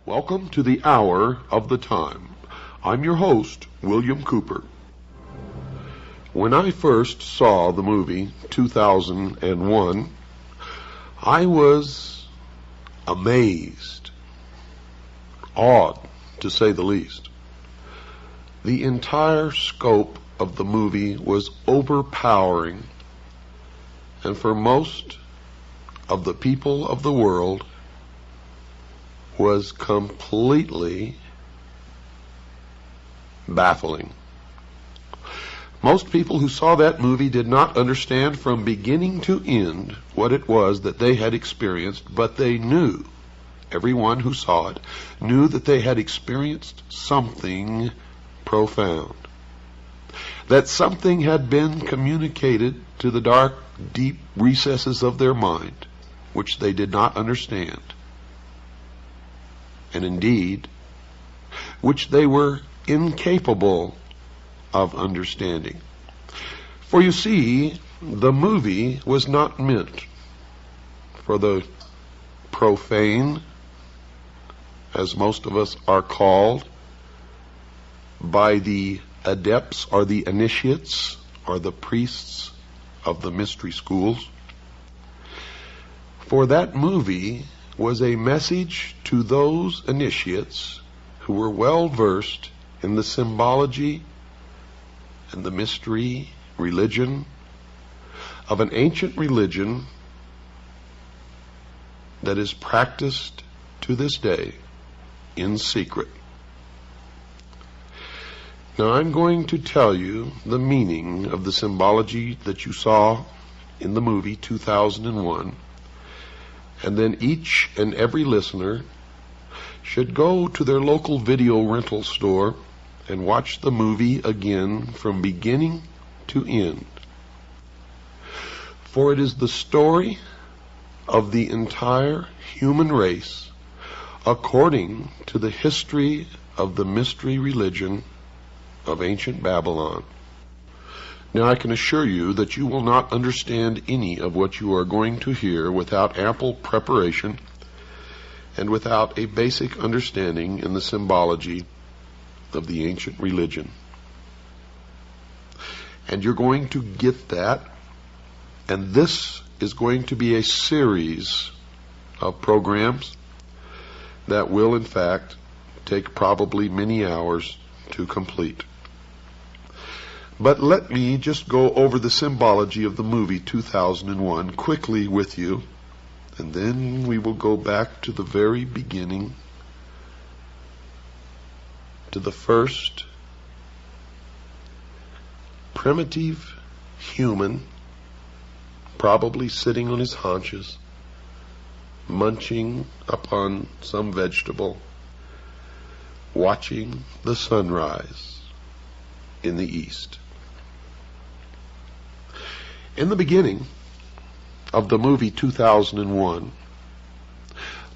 Welcome to the Hour of the Time. I'm your host, William Cooper. When I first saw the movie 2001, I was amazed, awed, to say the least. The entire scope of the movie was overpowering, and for most of the people of the world, was completely baffling. Most people who saw that movie did not understand from beginning to end what it was that they had experienced, but they knew, everyone who saw it, knew that they had experienced something profound. That something had been communicated to the dark, deep recesses of their mind, which they did not understand. And indeed, which they were incapable of understanding. For you see, the movie was not meant for the profane, as most of us are called, by the adepts or the initiates or the priests of the mystery schools. For that movie was a message to those initiates who were well versed in the symbology and the mystery religion of an ancient religion that is practiced to this day in secret. Now I'm going to tell you the meaning of the symbology that you saw in the movie 2001. And then each and every listener should go to their local video rental store and watch the movie again from beginning to end. For it is the story of the entire human race according to the history of the mystery religion of ancient Babylon. Now I can assure you that you will not understand any of what you are going to hear without ample preparation and without a basic understanding in the symbology of the ancient religion. And you're going to get that, and this is going to be a series of programs that will in fact take probably many hours to complete. But let me just go over the symbology of the movie 2001 quickly with you, and then we will go back to the very beginning, to the first primitive human, probably sitting on his haunches, munching upon some vegetable, watching the sunrise in the east. In the beginning of the movie 2001,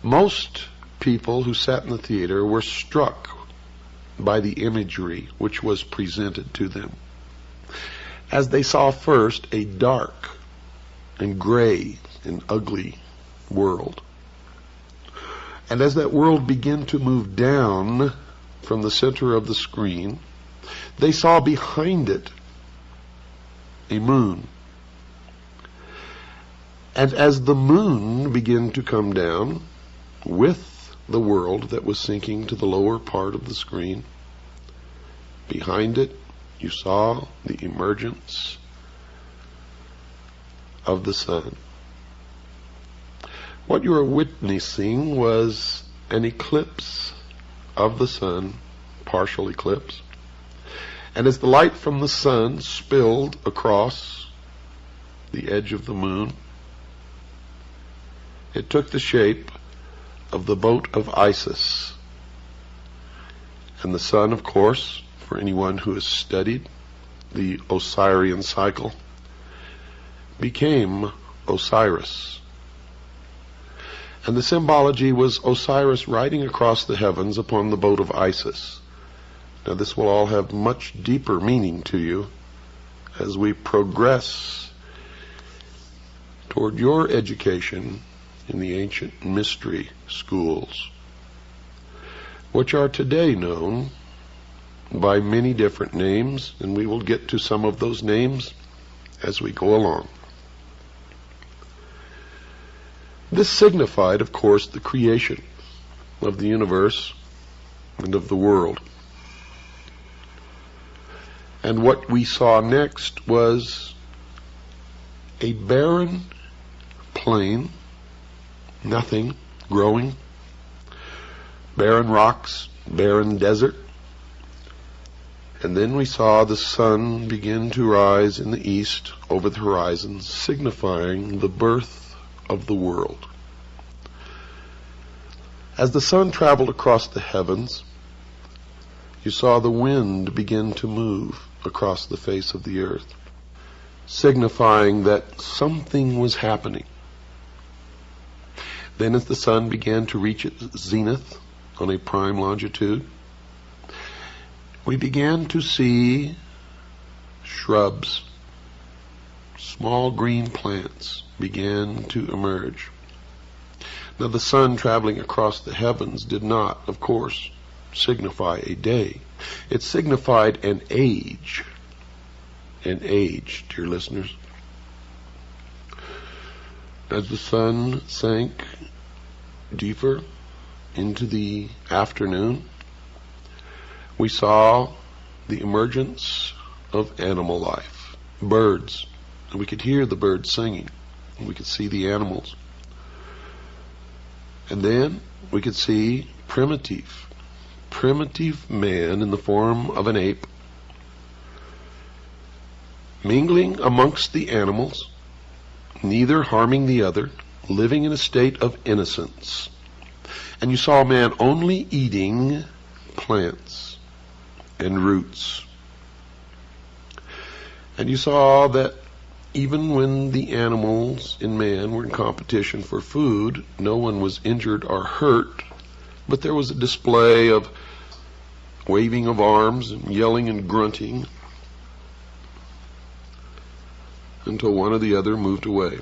most people who sat in the theater were struck by the imagery which was presented to them, as they saw first a dark and gray and ugly world. And as that world began to move down from the center of the screen, they saw behind it a moon. And as the moon began to come down with the world that was sinking to the lower part of the screen, behind it you saw the emergence of the sun. What you are witnessing was an eclipse of the sun, partial eclipse. And as the light from the sun spilled across the edge of the moon, it took the shape of the boat of Isis. And the sun, of course, for anyone who has studied the Osirian cycle, became Osiris. And the symbology was Osiris riding across the heavens upon the boat of Isis. Now this will all have much deeper meaning to you as we progress toward your education in the ancient mystery schools. which are today known by many different names, and we will get to some of those names as we go along. This signified, of course, the creation of the universe and of the world. And what we saw next was a barren plain, nothing growing, barren rocks, barren desert. And then we saw the sun begin to rise in the east over the horizon, signifying the birth of the world. As the sun traveled across the heavens, you saw the wind begin to move across the face of the earth, signifying that something was happening. Then as the sun began to reach its zenith on a prime longitude, we began to see shrubs, small green plants began to emerge. Now the sun traveling across the heavens did not, of course, signify a day. It signified an age. An age, dear listeners. As the sun sank deeper into the afternoon, we saw the emergence of animal life, birds, and we could hear the birds singing, and we could see the animals. And then we could see primitive man in the form of an ape, mingling amongst the animals, neither harming the other, living in a state of innocence. And you saw man only eating plants and roots. And you saw that even when the animals in man were in competition for food, no one was injured or hurt, but there was a display of waving of arms and yelling and grunting until one or the other moved away.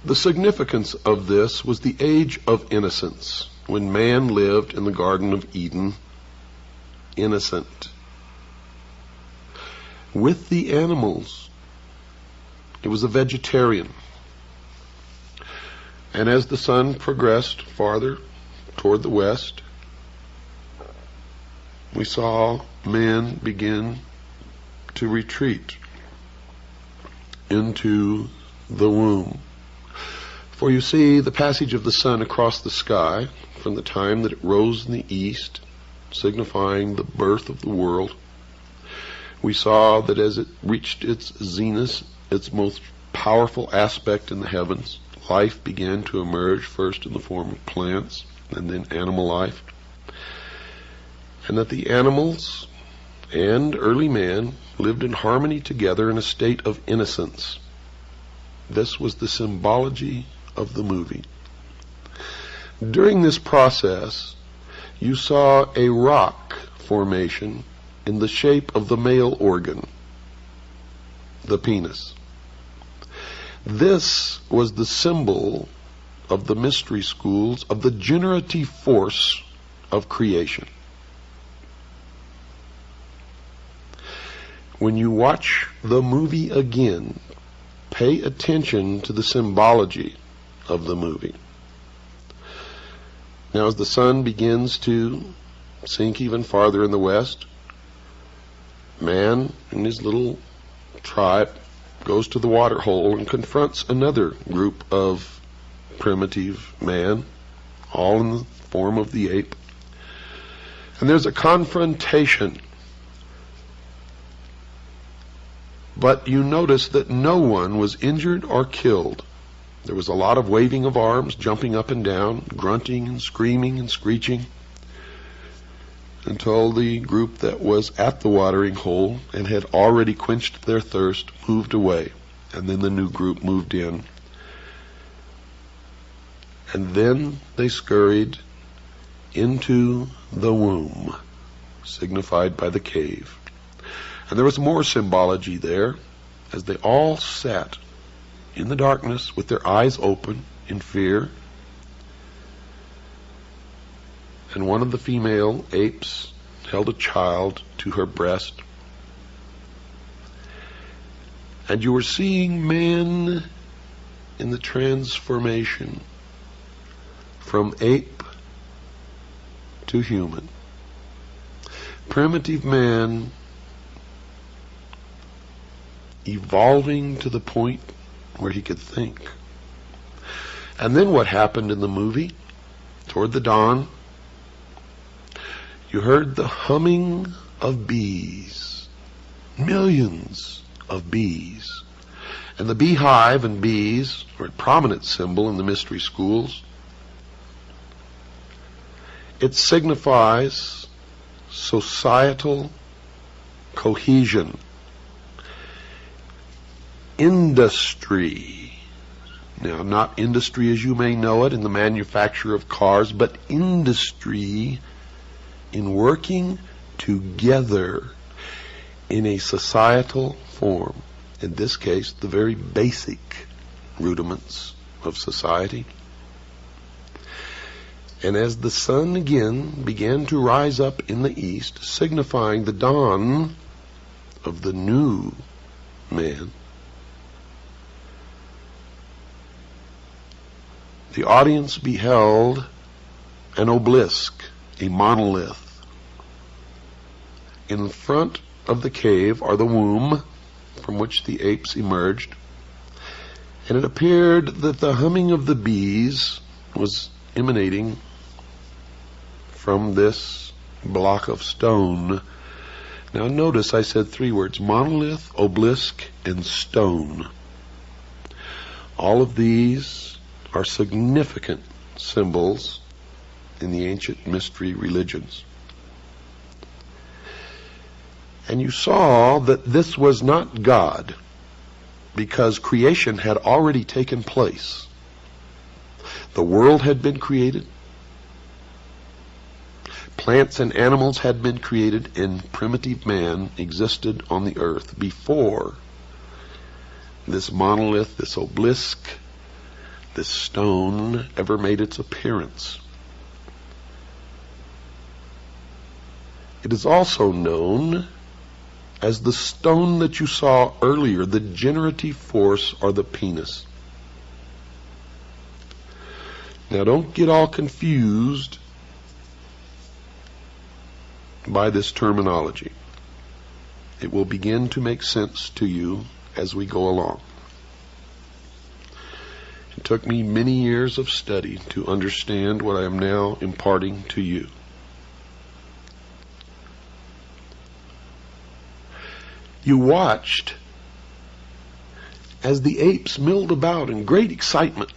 The significance of this was the age of innocence, when man lived in the Garden of Eden, innocent. With the animals, it was a vegetarian. And as the sun progressed farther toward the west, we saw man begin to retreat into the womb. For you see, the passage of the sun across the sky, from the time that it rose in the east, signifying the birth of the world, we saw that as it reached its zenith, its most powerful aspect in the heavens, life began to emerge, first in the form of plants and then animal life. And that the animals and early man lived in harmony together in a state of innocence. This was the symbology of the movie. During this process, you saw a rock formation in the shape of the male organ, the penis. This was the symbol of the mystery schools of the generative force of creation. When you watch the movie again, pay attention to the symbology of the movie. Now, as the sun begins to sink even farther in the west, man and his little tribe goes to the water hole and confronts another group of primitive man, all in the form of the ape. And there's a confrontation. But you notice that no one was injured or killed. There was a lot of waving of arms, jumping up and down, grunting and screaming and screeching, until the group that was at the watering hole and had already quenched their thirst moved away. And then the new group moved in. And then they scurried into the womb, signified by the cave. And there was more symbology there, as they all sat in the darkness with their eyes open in fear. and one of the female apes held a child to her breast. And you were seeing man in the transformation from ape to human. Primitive man evolving to the point where he could think. And then what happened in the movie? Toward the dawn, you heard the humming of bees, millions of bees. And the beehive and bees are a prominent symbol in the mystery schools. It signifies societal cohesion, industry. Now, not industry as you may know it in the manufacture of cars, but industry in working together in a societal form. In this case, the very basic rudiments of society. And as the sun again began to rise up in the east, signifying the dawn of the new man, the audience beheld an obelisk, a monolith. In front of the cave are the womb from which the apes emerged, and it appeared that the humming of the bees was emanating from this block of stone. Now notice I said three words: monolith, obelisk, and stone. All of these are significant symbols in the ancient mystery religions. And you saw that this was not God, because creation had already taken place. The world had been created. Plants and animals had been created, and primitive man existed on the earth before this monolith, this obelisk, this stone ever made its appearance. It is also known as the stone that you saw earlier, the generative force, or the penis. Now don't get all confused by this terminology. It will begin to make sense to you as we go along. It took me many years of study to understand what I am now imparting to you. You watched as the apes milled about in great excitement,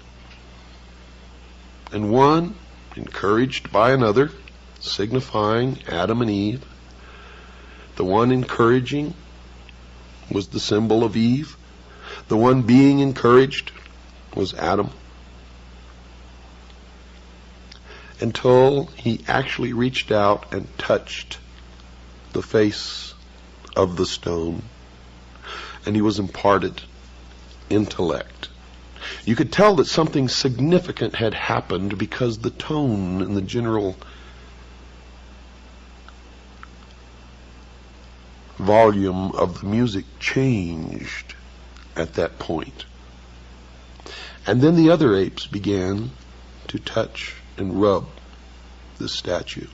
and one, encouraged by another, signifying Adam and Eve. The one encouraging was the symbol of Eve. The one being encouraged was Adam. Until he actually reached out and touched the face of the stone, and he was imparted intellect. You could tell that something significant had happened because the tone and the general volume of the music changed at that point. And then the other apes began to touch and rub the statue.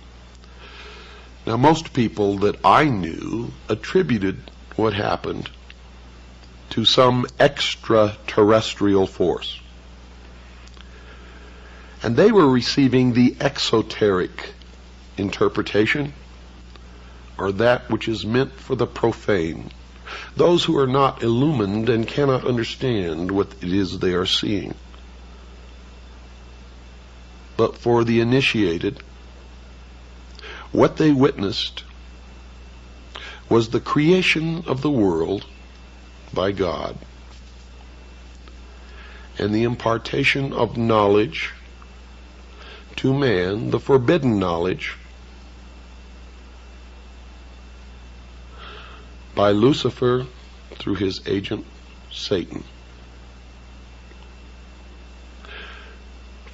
Now, most people that I knew attributed what happened to some extraterrestrial force. And they were receiving the esoteric interpretation, or that which is meant for the profane, those who are not illumined and cannot understand what it is they are seeing. But for the initiated, what they witnessed was the creation of the world by God, and the impartation of knowledge to man, the forbidden knowledge, by Lucifer through his agent Satan.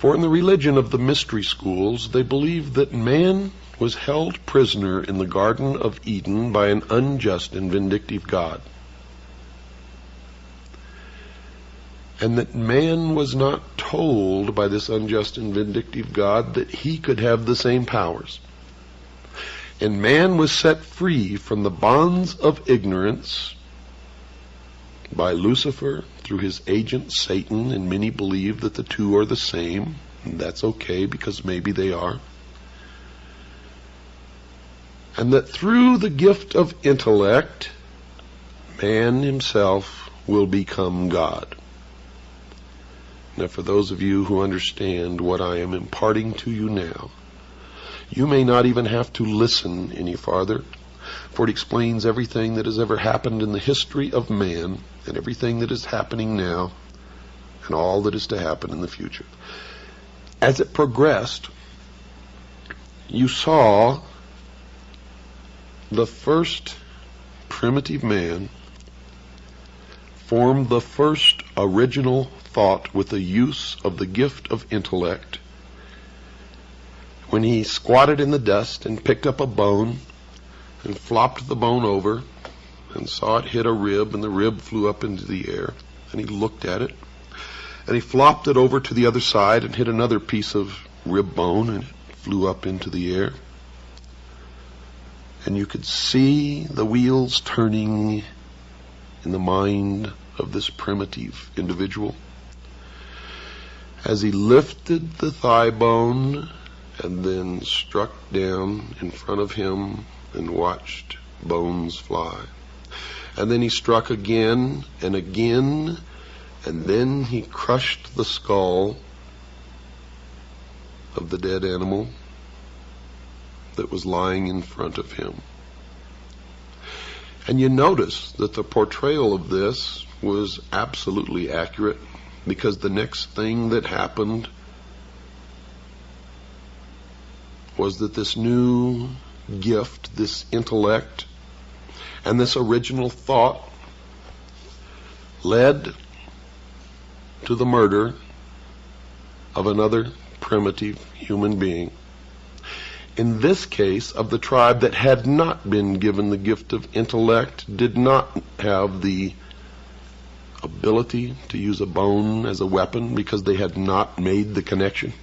For in the religion of the mystery schools, they believed that man was held prisoner in the Garden of Eden by an unjust and vindictive God, and that man was not told by this unjust and vindictive God that he could have the same powers. And man was set free from the bonds of ignorance by Lucifer through his agent Satan, and many believe that the two are the same, and that's okay because maybe they are. And that through the gift of intellect, man himself will become God. Now, for those of you who understand what I am imparting to you now, you may not even have to listen any farther, for it explains everything that has ever happened in the history of man, and everything that is happening now, and all that is to happen in the future. As it progressed, you saw the first primitive man form the first original thought with the use of the gift of intellect, when he squatted in the dust and picked up a bone and flopped the bone over and saw it hit a rib, and the rib flew up into the air, and he looked at it, and he flopped it over to the other side and hit another piece of rib bone, and it flew up into the air. And you could see the wheels turning in the mind of this primitive individual as he lifted the thigh bone and then struck down in front of him and watched bones fly. And then he struck again and again, and then he crushed the skull of the dead animal that was lying in front of him. And you notice that the portrayal of this was absolutely accurate, because the next thing that happened was that this new gift, this intellect, and this original thought led to the murder of another primitive human being. In this case, of the tribe that had not been given the gift of intellect, did not have the ability to use a bone as a weapon because they had not made the connection.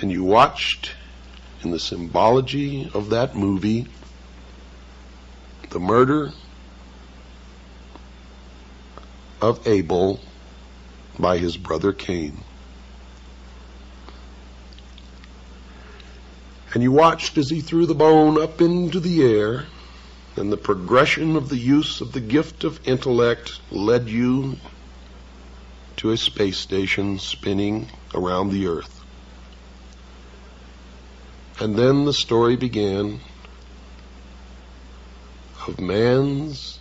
And you watched in the symbology of that movie the murder of Abel by his brother Cain. And you watched as he threw the bone up into the air, and the progression of the use of the gift of intellect led you to a space station spinning around the earth. And then the story began of man's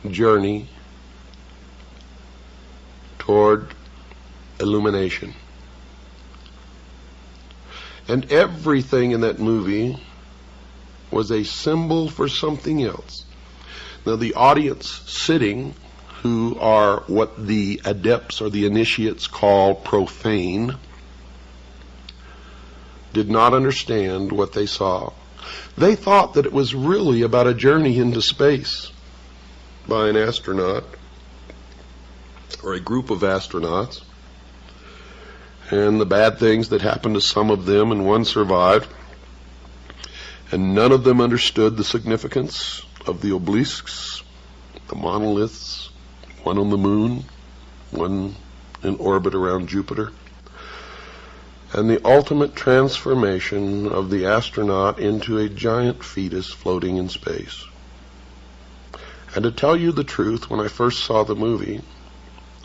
journey toward illumination. And everything in that movie was a symbol for something else. Now, the audience sitting, who are what the adepts or the initiates call profane, did not understand what they saw. They thought that it was really about a journey into space by an astronaut or a group of astronauts, and the bad things that happened to some of them, and one survived, and none of them understood the significance of the obelisks, the monoliths, one on the moon, one in orbit around Jupiter, and the ultimate transformation of the astronaut into a giant fetus floating in space. And to tell you the truth, when I first saw the movie,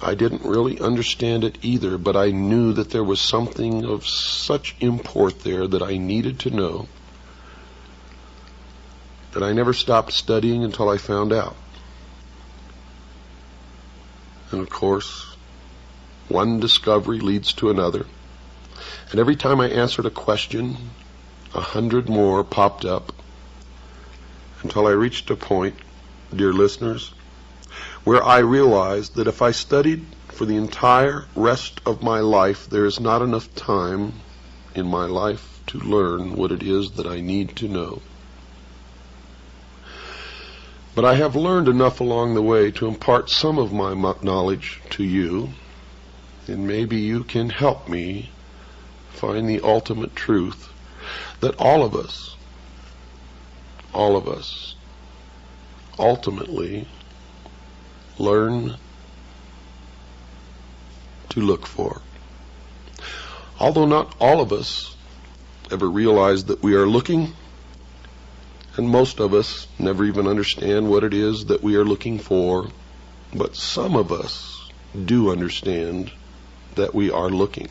I didn't really understand it either, but I knew that there was something of such import there that I needed to know, that I never stopped studying until I found out. And of course, one discovery leads to another. And every time I answered a question, 100 more popped up, until I reached a point, dear listeners, where I realized that if I studied for the entire rest of my life, there is not enough time in my life to learn what it is that I need to know. But I have learned enough along the way to impart some of my knowledge to you, and maybe you can help me find the ultimate truth that all of us, ultimately learn to look for. Although not all of us ever realize that we are looking, and most of us never even understand what it is that we are looking for, but some of us do understand that we are looking.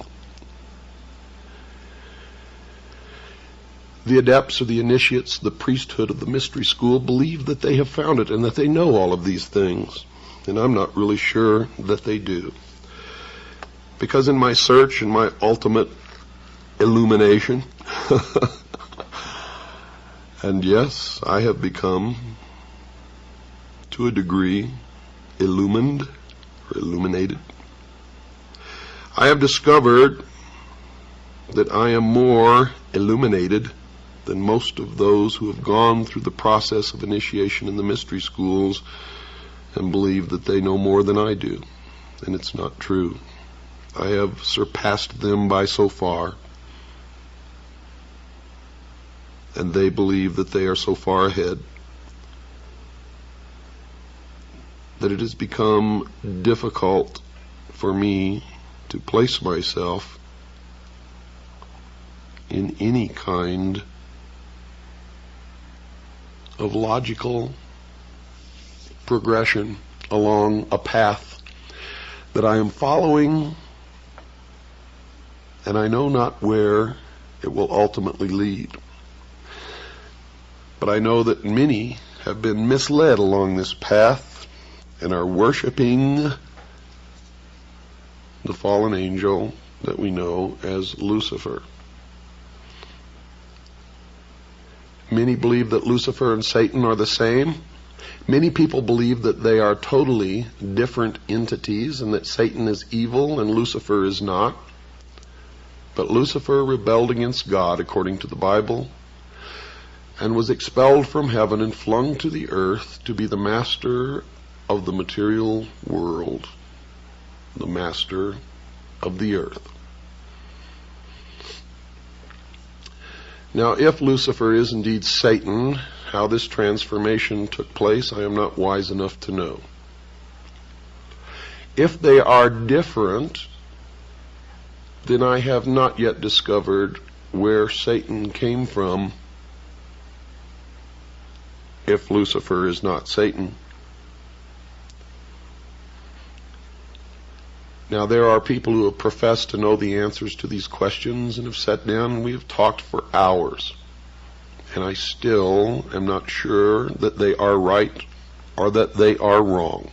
The adepts or the initiates, the priesthood of the mystery school, believe that they have found it and that they know all of these things. And I'm not really sure that they do. Because in my search and my ultimate illumination, and yes, I have become, to a degree, illumined or illuminated. I have discovered that I am more illuminated than most of those who have gone through the process of initiation in the mystery schools and believe that they know more than I do. And it's not true. I have surpassed them by so far. And they believe that they are so far ahead that it has become difficult for me to place myself in any kind of logical progression along a path that I am following, and I know not where it will ultimately lead. But I know that many have been misled along this path and are worshiping the fallen angel that we know as Lucifer. Many believe that Lucifer and Satan are the same. Many people believe that they are totally different entities and that Satan is evil and Lucifer is not. But Lucifer rebelled against God according to the Bible and was expelled from heaven and flung to the earth to be the master of the material world, the master of the earth. Now, if Lucifer is indeed Satan, how this transformation took place, I am not wise enough to know. If they are different, then I have not yet discovered where Satan came from, if Lucifer is not Satan. Now, there are people who have professed to know the answers to these questions and have sat down and we have talked for hours. And I still am not sure that they are right or that they are wrong.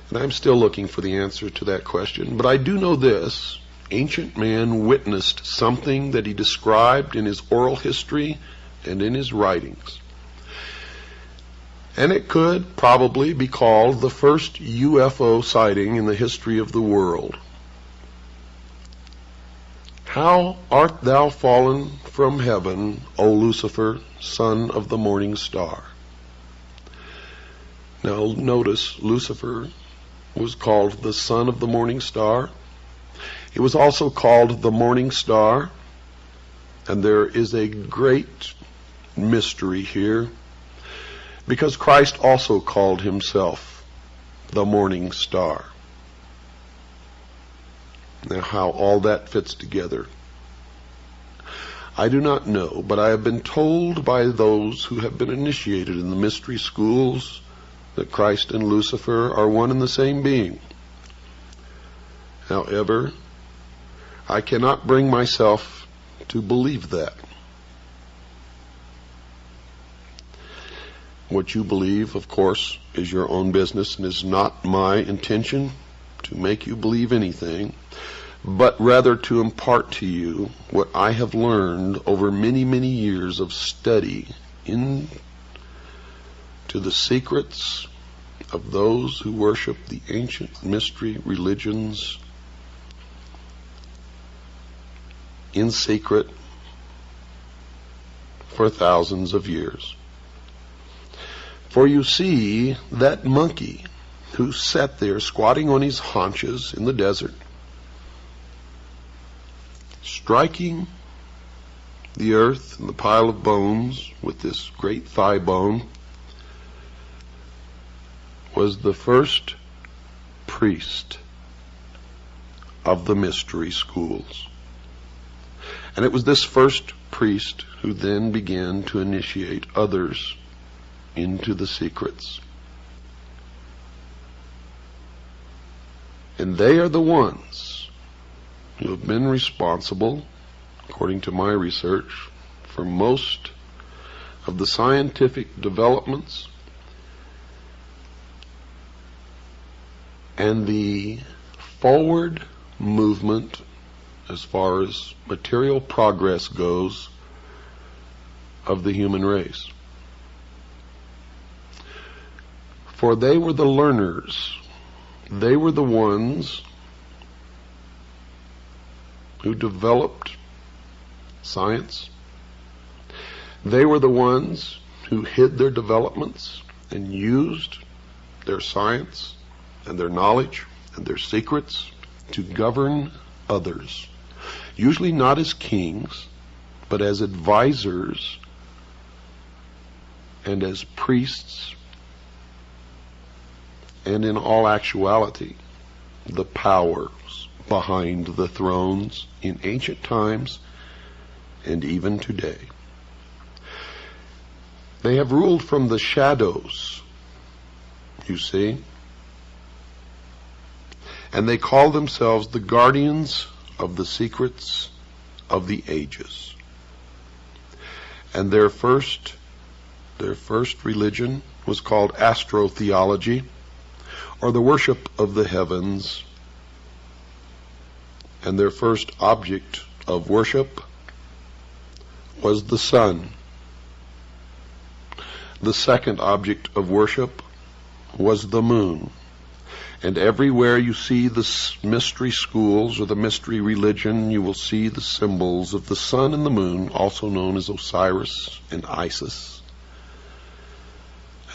And I'm still looking for the answer to that question. But I do know this. Ancient man witnessed something that he described in his oral history and in his writings. And it could probably be called the first UFO sighting in the history of the world. How art thou fallen from heaven, O Lucifer, son of the morning star? Now notice, Lucifer was called the son of the morning star. He was also called the morning star. And there is a great mystery here, because Christ also called himself the morning star. Now, how all that fits together, I do not know, but I have been told by those who have been initiated in the mystery schools that Christ and Lucifer are one and the same being. However, I cannot bring myself to believe that. What you believe, of course, is your own business and is not my intention to make you believe anything, but rather to impart to you what I have learned over many, many years of study into the secrets of those who worship the ancient mystery religions in secret for thousands of years. For you see, that monkey who sat there squatting on his haunches in the desert, striking the earth and the pile of bones with this great thigh bone, was the first priest of the mystery schools. And it was this first priest who then began to initiate others into the secrets. And they are the ones who have been responsible, according to my research, for most of the scientific developments and the forward movement as far as material progress goes of the human race. For they were the learners. They were the ones who developed science. They were the ones who hid their developments and used their science and their knowledge and their secrets to govern others, usually not as kings, but as advisors and as priests, and in all actuality, the powers behind the thrones in ancient times and even today. They have ruled from the shadows, you see, and they call themselves the guardians of the secrets of the ages. And their first religion was called Astro-theology, or the worship of the heavens. And their first object of worship was the sun. The second object of worship was the moon. And everywhere you see the mystery schools or the mystery religion, you will see the symbols of the sun and the moon, also known as Osiris and Isis,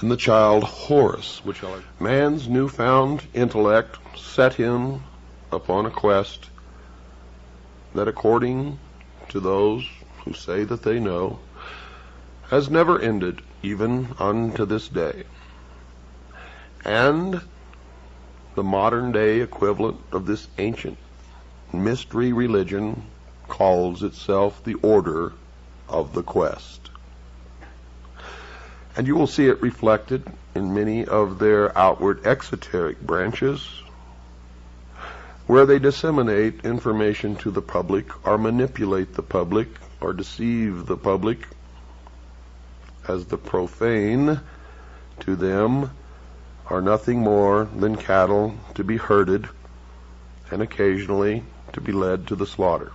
and the child Horus, which man's newfound intellect set him upon a quest that, according to those who say that they know, has never ended, even unto this day. And the modern day equivalent of this ancient mystery religion calls itself the Order of the Quest. And you will see it reflected in many of their outward exoteric branches, where they disseminate information to the public, or manipulate the public, or deceive the public, as the profane to them are nothing more than cattle to be herded and occasionally to be led to the slaughter.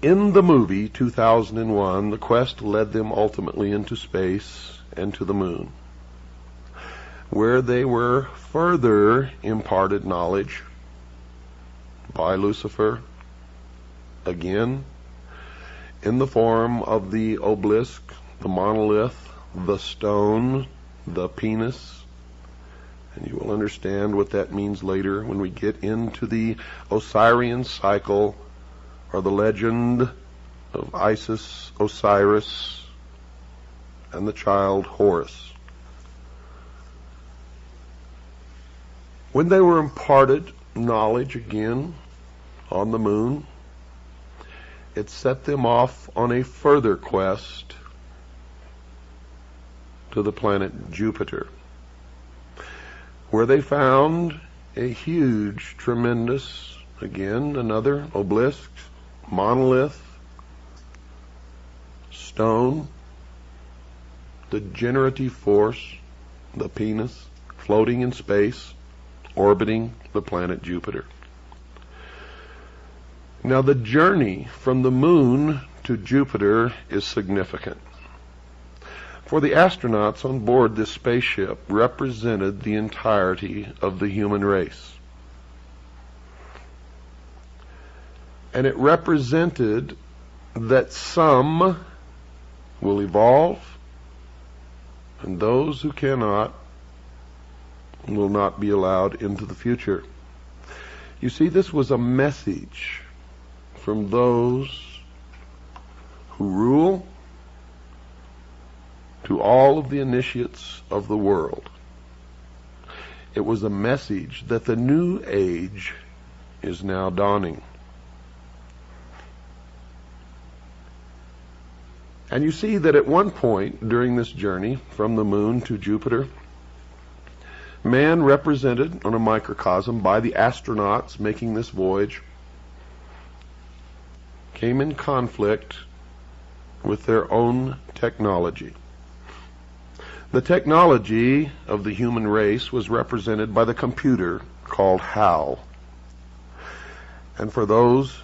In the movie 2001, the quest led them ultimately into space and to the moon, where they were further imparted knowledge by Lucifer, again in the form of the obelisk, the monolith, the stone, the penis. And you will understand what that means later when we get into the Osirian cycle, or the legend of Isis, Osiris, and the child Horus. When they were imparted knowledge again on the moon, it set them off on a further quest to the planet Jupiter, where they found a huge, tremendous, again, another obelisk, monolith, stone, the generative force, the penis, floating in space, orbiting the planet Jupiter. Now, the journey from the moon to Jupiter is significant, For the astronauts on board this spaceship represented the entirety of the human race. And it represented that some will evolve, and those who cannot will not be allowed into the future. You see, this was a message from those who rule to all of the initiates of the world. It was a message that the new age is now dawning. And you see that at one point during this journey from the moon to Jupiter, man, represented on a microcosm by the astronauts making this voyage, came in conflict with their own technology. The technology of the human race was represented by the computer called HAL. And for those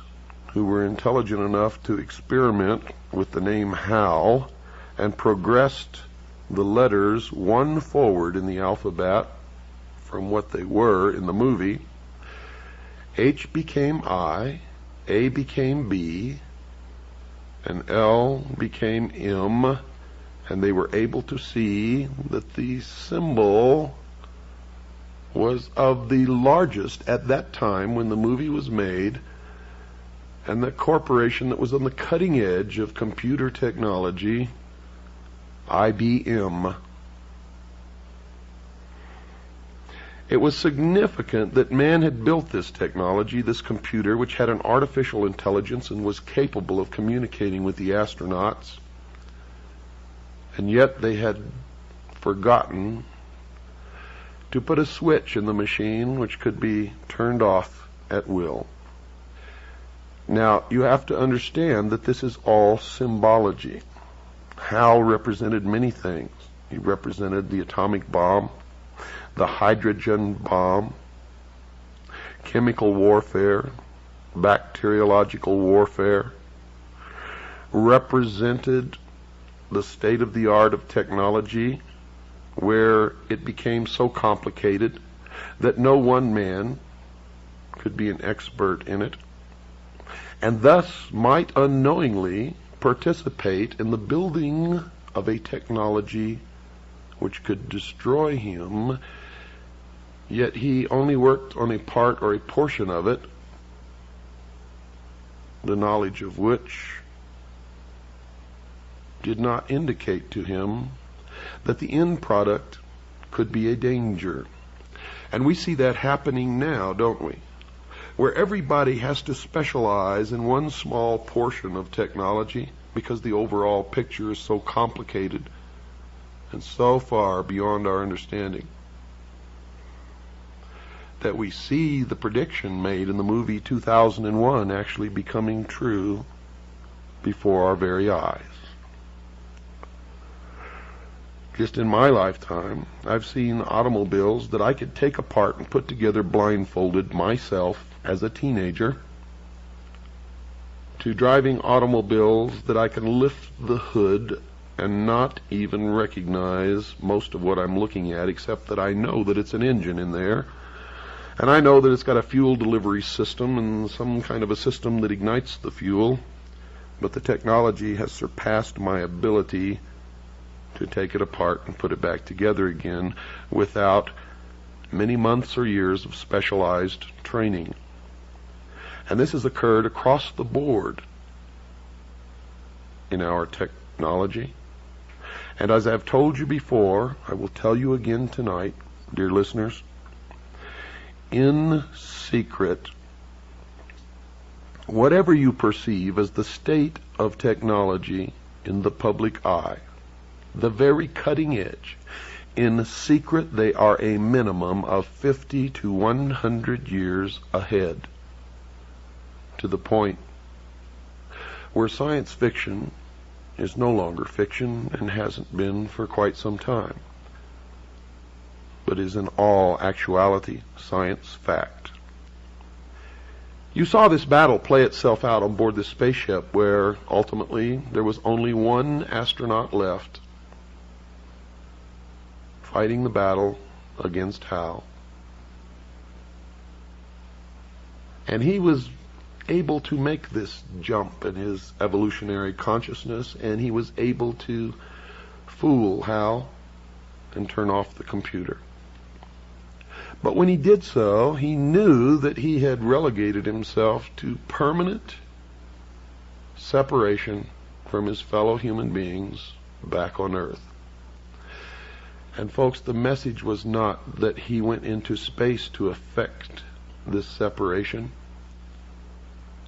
who were intelligent enough to experiment with the name HAL and progressed the letters one forward in the alphabet from what they were in the movie, H became I, A became B, and L became M, and they were able to see that the symbol was of the largest at that time when the movie was made, and the corporation that was on the cutting edge of computer technology, IBM. It was significant that man had built this technology, this computer, which had an artificial intelligence and was capable of communicating with the astronauts, and yet they had forgotten to put a switch in the machine which could be turned off at will. Now, you have to understand that this is all symbology. Hal represented many things. He represented the atomic bomb, the hydrogen bomb, chemical warfare, bacteriological warfare, represented the state of the art of technology where it became so complicated that no one man could be an expert in it, and thus might unknowingly participate in the building of a technology which could destroy him, yet he only worked on a part or a portion of it, the knowledge of which did not indicate to him that the end product could be a danger. And we see that happening now, don't we? Where everybody has to specialize in one small portion of technology because the overall picture is so complicated and so far beyond our understanding that we see the prediction made in the movie 2001 actually becoming true before our very eyes. Just in my lifetime, I've seen automobiles that I could take apart and put together blindfolded myself as a teenager, to driving automobiles that I can lift the hood and not even recognize most of what I'm looking at, except that I know that it's an engine in there, and I know that it's got a fuel delivery system and some kind of a system that ignites the fuel, but the technology has surpassed my ability to take it apart and put it back together again without many months or years of specialized training. And this has occurred across the board in our technology. And as I've told you before, I will tell you again tonight, dear listeners, in secret, whatever you perceive as the state of technology in the public eye, the very cutting edge, in secret they are a minimum of 50 to 100 years ahead, to the point where science fiction is no longer fiction and hasn't been for quite some time, but is in all actuality science fact. You saw this battle play itself out on board this spaceship where ultimately there was only one astronaut left, fighting the battle against Hal. And he was able to make this jump in his evolutionary consciousness, and he was able to fool Hal and turn off the computer. But when he did so, he knew that he had relegated himself to permanent separation from his fellow human beings back on Earth. And folks, the message was not that he went into space to effect this separation.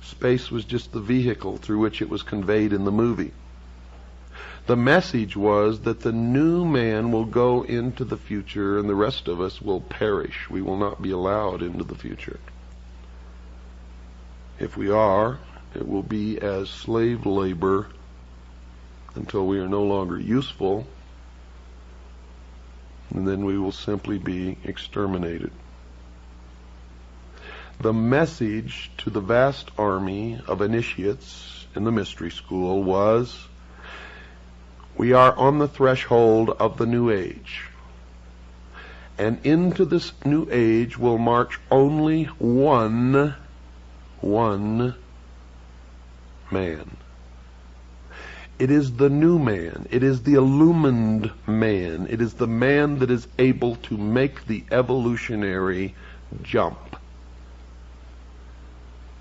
Space was just the vehicle through which it was conveyed in the movie. The message was that the new man will go into the future and the rest of us will perish. We will not be allowed into the future. If we are, it will be as slave labor until we are no longer useful, and then we will simply be exterminated. The message to the vast army of initiates in the mystery school was, we are on the threshold of the new age. And into this new age will march only one man. It is the new man. It is the illumined man. It is the man that is able to make the evolutionary jump.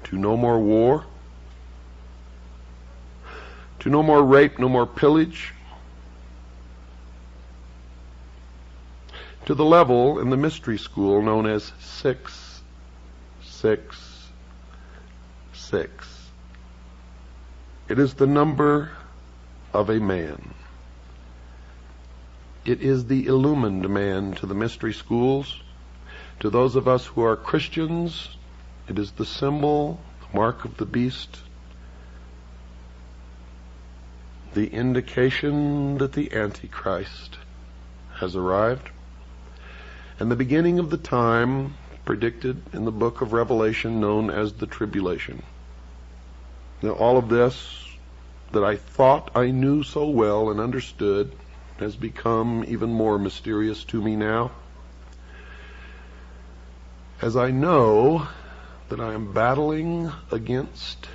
To no more war, to no more rape, no more pillage, to the level in the mystery school known as 666. It is the number of a man. It is the illumined man to the mystery schools. To those of us who are Christians, it is the symbol, the mark of the beast, the indication that the Antichrist has arrived, and the beginning of the time predicted in the book of Revelation known as the tribulation. Now, all of this that I thought I knew so well and understood has become even more mysterious to me now, as I know that I am battling against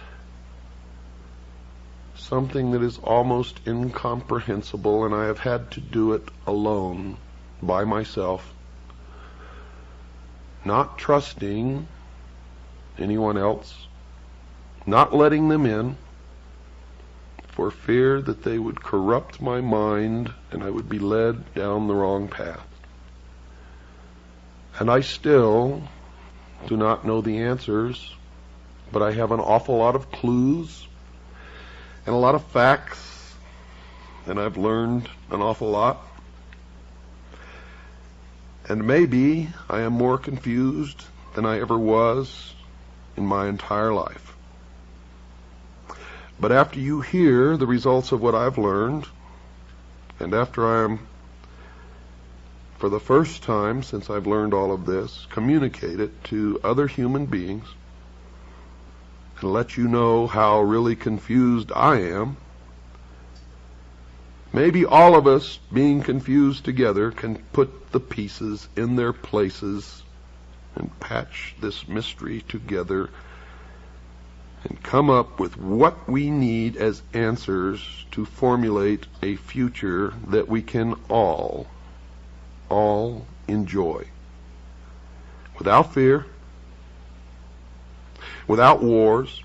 something that is almost incomprehensible, and I have had to do it alone, by myself, not trusting anyone else, not letting them in, for fear that they would corrupt my mind and I would be led down the wrong path. And I still do not know the answers, but I have an awful lot of clues and a lot of facts, and I've learned an awful lot. And maybe I am more confused than I ever was in my entire life. But after you hear the results of what I've learned, and after I am, for the first time since I've learned all of this, communicate it to other human beings, and let you know how really confused I am, maybe all of us being confused together can put the pieces in their places and patch this mystery together and come up with what we need as answers to formulate a future that we can all enjoy. Without fear, without wars,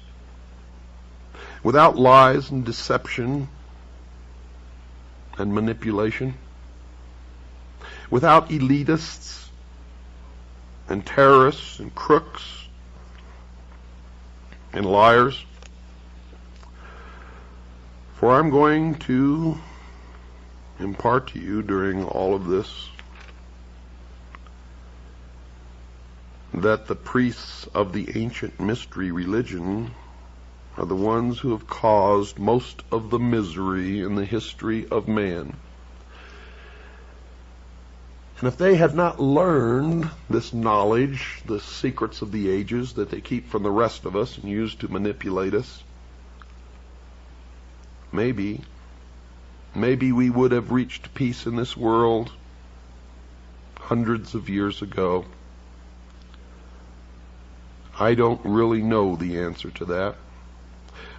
without lies and deception and manipulation, without elitists and terrorists and crooks and liars. For I'm going to impart to you during all of this that the priests of the ancient mystery religion are the ones who have caused most of the misery in the history of man. And if they had not learned this knowledge, the secrets of the ages that they keep from the rest of us and use to manipulate us, maybe we would have reached peace in this world hundreds of years ago? I don't really know the answer to that,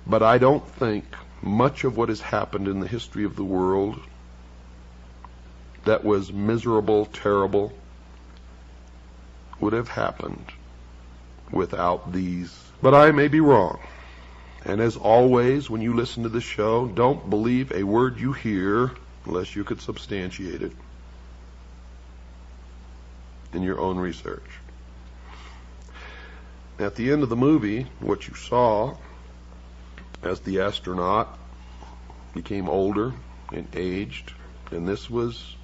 but I don't think much of what has happened in the history of the world that was miserable, terrible, would have happened without these. But I may be wrong. And as always, when you listen to this show, don't believe a word you hear unless you could substantiate it in your own research. At the end of the movie, what you saw as the astronaut became older and aged, and this was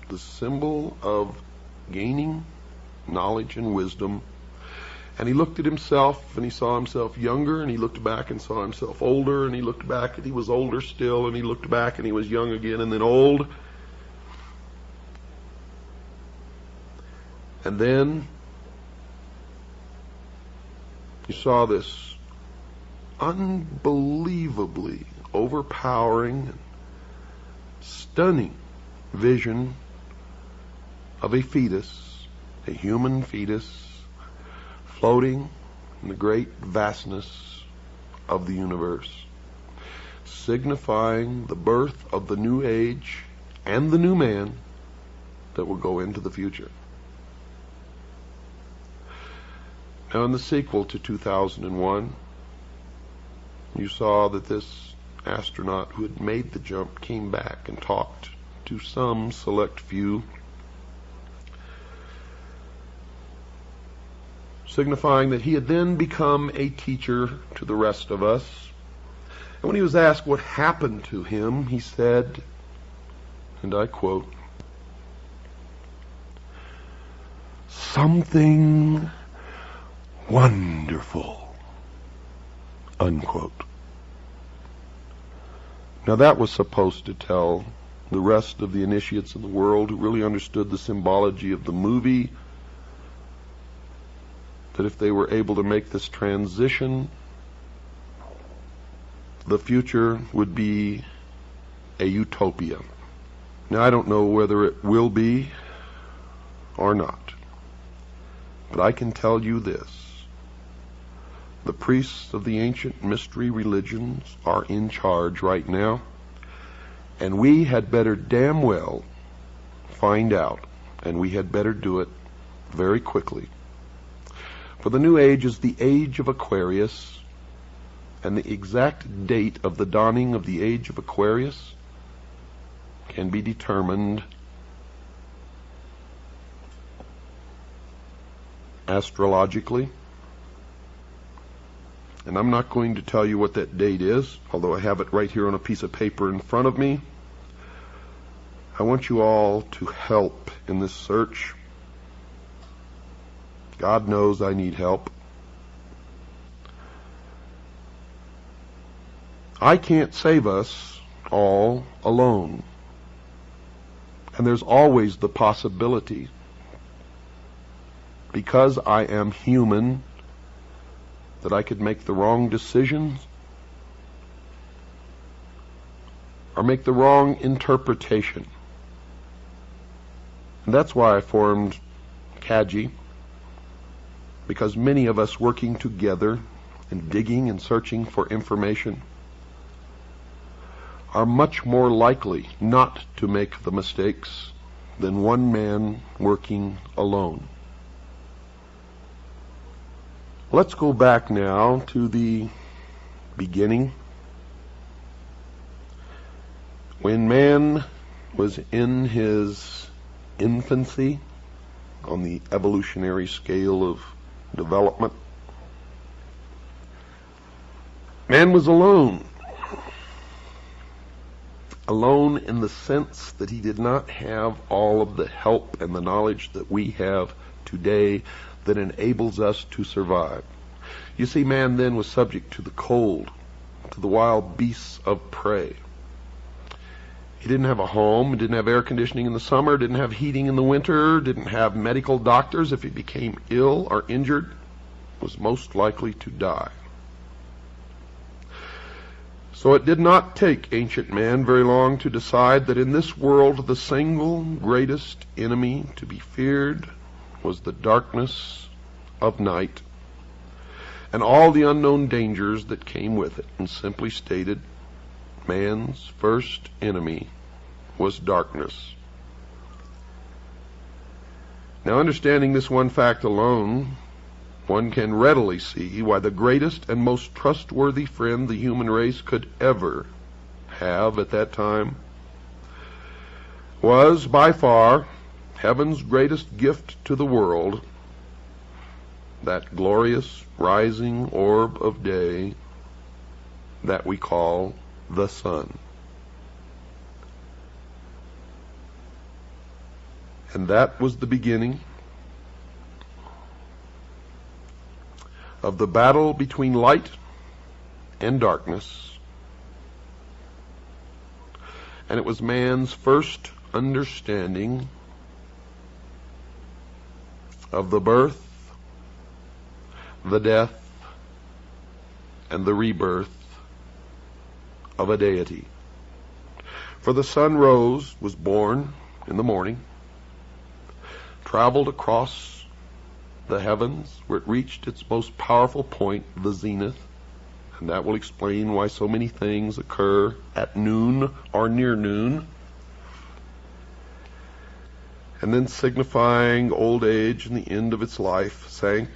the symbol of gaining knowledge and wisdom. And he looked at himself, and he saw himself younger, and he looked back and saw himself older, and he looked back and he was older still, and he looked back and he was young again and then old. And then you saw this unbelievably overpowering and stunning vision of a fetus, a human fetus, floating in the great vastness of the universe, signifying the birth of the new age and the new man that will go into the future. Now, in the sequel to 2001, you saw that this astronaut who had made the jump came back and talked to some select few, signifying that he had then become a teacher to the rest of us. And when he was asked what happened to him, he said, and I quote, "Something wonderful," unquote. Now that was supposed to tell the rest of the initiates in the world who really understood the symbology of the movie that if they were able to make this transition, the future would be a utopia. Now I don't know whether it will be or not, but I can tell you this. The priests of the ancient mystery religions are in charge right now, and we had better damn well find out, and we had better do it very quickly. For the new age is the age of Aquarius, and the exact date of the dawning of the age of Aquarius can be determined astrologically. And I'm not going to tell you what that date is, although I have it right here on a piece of paper in front of me. I want you all to help in this search. God knows I need help. I can't save us all alone. And there's always the possibility, because I am human, that I could make the wrong decisions or make the wrong interpretation. And that's why I formed CAGI, because many of us working together and digging and searching for information are much more likely not to make the mistakes than one man working alone. Let's go back now to the beginning, when man was in his infancy on the evolutionary scale of development. Man was alone. Alone in the sense that he did not have all of the help and the knowledge that we have today that enables us to survive. You see, man then was subject to the cold, to the wild beasts of prey. He didn't have a home, didn't have air conditioning in the summer, didn't have heating in the winter, didn't have medical doctors. If he became ill or injured, was most likely to die. So it did not take ancient man very long to decide that in this world the single greatest enemy to be feared was the darkness of night and all the unknown dangers that came with it. And simply stated, man's first enemy was darkness. Now, understanding this one fact alone, one can readily see why the greatest and most trustworthy friend the human race could ever have at that time was, by far, heaven's greatest gift to the world, that glorious rising orb of day that we call the sun. And that was the beginning of the battle between light and darkness. And it was man's first understanding of the birth, the death, and the rebirth of a deity. For the sun rose, was born in the morning, traveled across the heavens where it reached its most powerful point, the zenith, and that will explain why so many things occur at noon or near noon, and then signifying old age and the end of its life, sank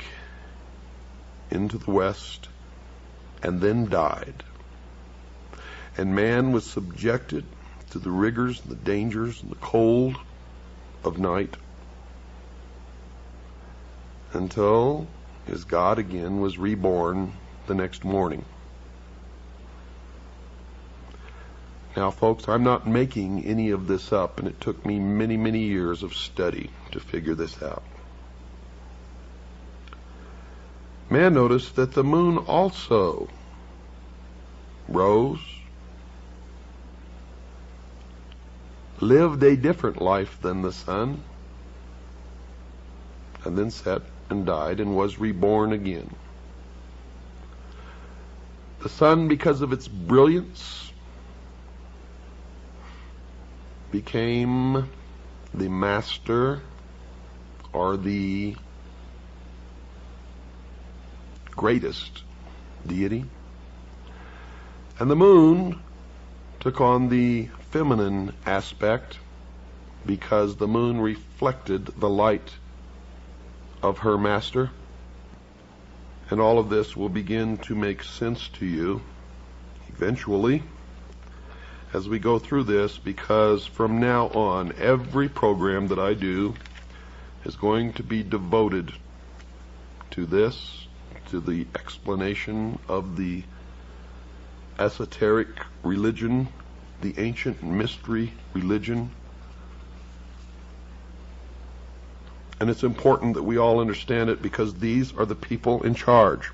into the west and then died. And man was subjected to the rigors and the dangers and the cold of night until his God again was reborn the next morning. Now, folks, I'm not making any of this up, and it took me many, many years of study to figure this out. Man noticed that the moon also rose, lived a different life than the sun, and then set and died and was reborn again. The sun, because of its brilliance, became the master or the greatest deity, and the moon took on the feminine aspect because the moon reflected the light of her master. And all of this will begin to make sense to you eventually as we go through this, because from now on every program that I do is going to be devoted to this, to the explanation of the esoteric religion, the ancient mystery religion. And it's important that we all understand it, because these are the people in charge.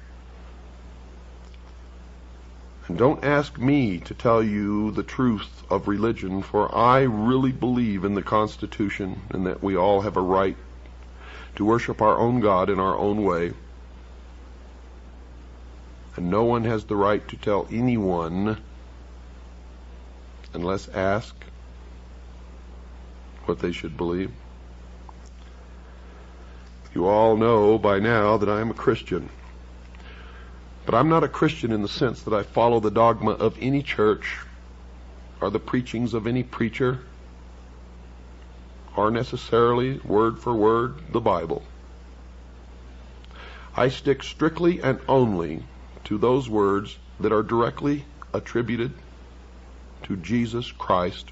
And don't ask me to tell you the truth of religion, for I really believe in the Constitution and that we all have a right to worship our own God in our own way. And no one has the right to tell anyone, unless asked, what they should believe. You all know by now that I am a Christian. But I'm not a Christian in the sense that I follow the dogma of any church or the preachings of any preacher or necessarily word for word the Bible. I stick strictly and only to those words that are directly attributed to Jesus Christ,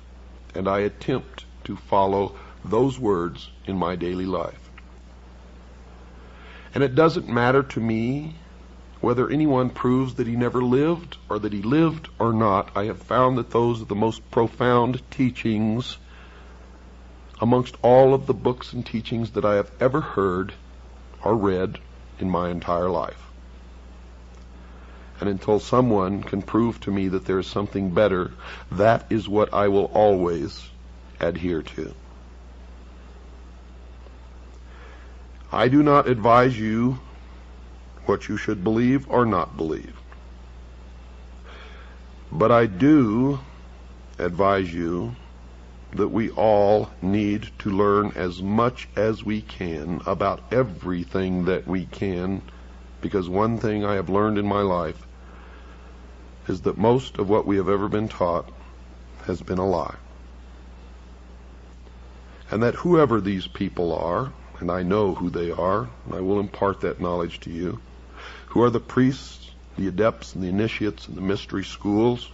and I attempt to follow those words in my daily life. And it doesn't matter to me whether anyone proves that he never lived or that he lived or not. I have found that those are the most profound teachings amongst all of the books and teachings that I have ever heard or read in my entire life. And until someone can prove to me that there is something better, that is what I will always adhere to. I do not advise you what you should believe or not believe. But I do advise you that we all need to learn as much as we can about everything that we can, because one thing I have learned in my life is that most of what we have ever been taught has been a lie. And that whoever these people are, and I know who they are, and I will impart that knowledge to you, who are the priests, the adepts, and the initiates, and the mystery schools,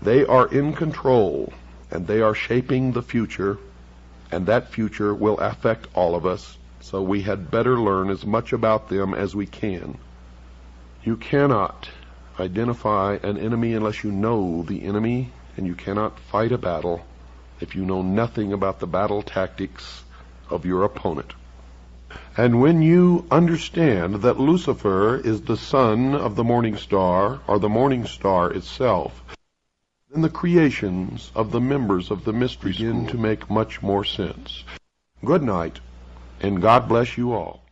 they are in control, and they are shaping the future, and that future will affect all of us, so we had better learn as much about them as we can. You cannot identify an enemy unless you know the enemy, and you cannot fight a battle if you know nothing about the battle tactics of your opponent. And when you understand that Lucifer is the son of the morning star, or the morning star itself, then the creations of the members of the mystery begin to make much more sense. Good night, and God bless you all.